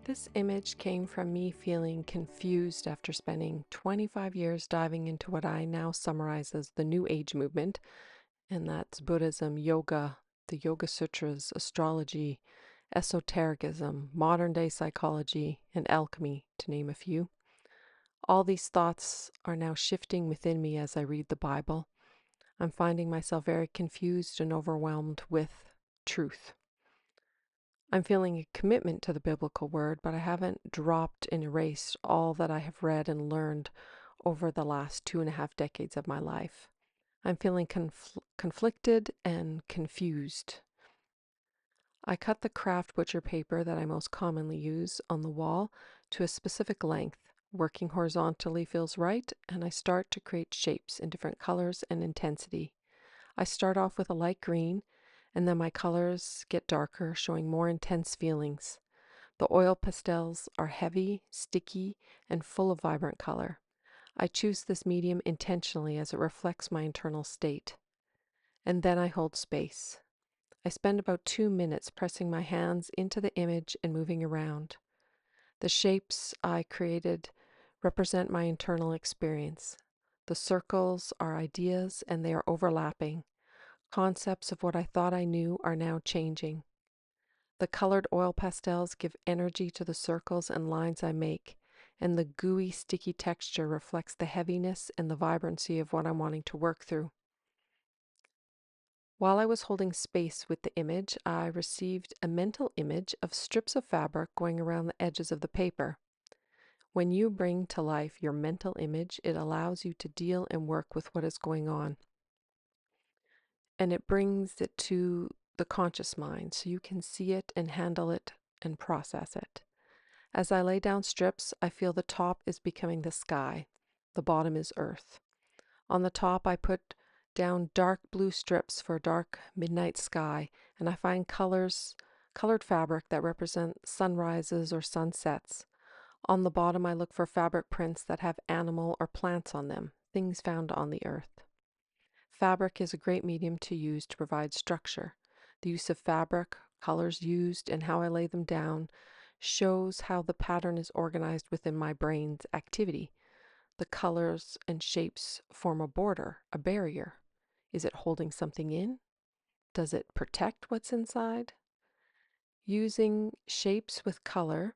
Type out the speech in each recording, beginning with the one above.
This image came from me feeling confused after spending 25 years diving into what I now summarize as the New Age movement, and that's Buddhism, yoga, the Yoga Sutras, astrology, esotericism, modern day psychology, and alchemy, to name a few. All these thoughts are now shifting within me as I read the Bible. I'm finding myself very confused and overwhelmed with truth. I'm feeling a commitment to the biblical word, but I haven't dropped and erased all that I have read and learned over the last 2.5 decades of my life. I'm feeling conflicted and confused. I cut the craft butcher paper that I most commonly use on the wall to a specific length. Working horizontally feels right, and I start to create shapes in different colors and intensity. I start off with a light green, and then my colors get darker, showing more intense feelings. The oil pastels are heavy, sticky, and full of vibrant color. I choose this medium intentionally as it reflects my internal state. And then I hold space. I spend about 2 minutes pressing my hands into the image and moving around. The shapes I created represent my internal experience. The circles are ideas and they are overlapping. Concepts of what I thought I knew are now changing. The colored oil pastels give energy to the circles and lines I make, and the gooey, sticky texture reflects the heaviness and the vibrancy of what I'm wanting to work through. While I was holding space with the image, I received a mental image of strips of fabric going around the edges of the paper. When you bring to life your mental image, it allows you to deal and work with what is going on. And it brings it to the conscious mind so you can see it and handle it and process it. As I lay down strips, I feel the top is becoming the sky, the bottom is earth. On the top, I put down dark blue strips for a dark midnight sky, and I find colored fabric that represent sunrises or sunsets. On the bottom, I look for fabric prints that have animal or plants on them, things found on the earth. Fabric is a great medium to use to provide structure. The use of fabric, colors used, and how I lay them down shows how the pattern is organized within my brain's activity. The colors and shapes form a border, a barrier. Is it holding something in? Does it protect what's inside? Using shapes with color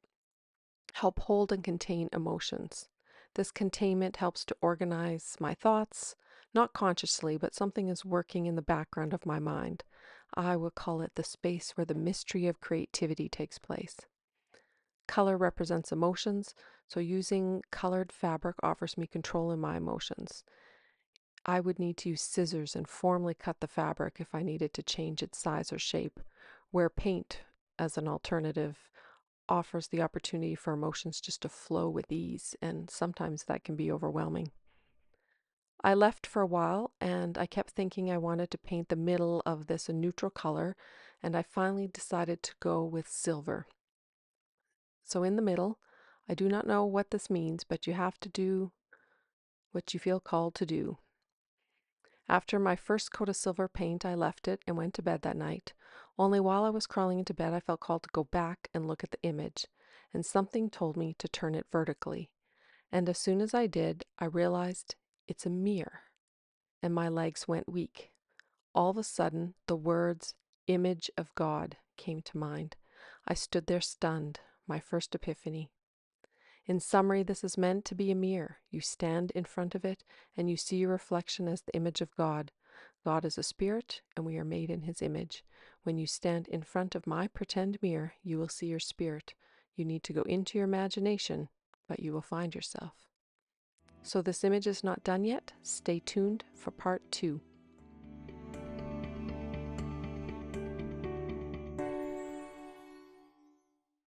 help hold and contain emotions. This containment helps to organize my thoughts, not consciously, but something is working in the background of my mind. I would call it the space where the mystery of creativity takes place. Color represents emotions, so using colored fabric offers me control in my emotions. I would need to use scissors and formally cut the fabric if I needed to change its size or shape, where paint, as an alternative, offers the opportunity for emotions just to flow with ease, and sometimes that can be overwhelming. I left for a while and I kept thinking I wanted to paint the middle of this a neutral color, and I finally decided to go with silver. So in the middle, I do not know what this means, but you have to do what you feel called to do. After my first coat of silver paint, I left it and went to bed that night. Only while I was crawling into bed, I felt called to go back and look at the image, and something told me to turn it vertically. And as soon as I did, I realized it's a mirror, and my legs went weak. All of a sudden, the words, "image of God," came to mind. I stood there stunned, my first epiphany. In summary, this is meant to be a mirror. You stand in front of it, and you see your reflection as the image of God. God is a spirit, and we are made in his image. When you stand in front of my pretend mirror, you will see your spirit. You need to go into your imagination, but you will find yourself. So this image is not done yet. Stay tuned for part 2.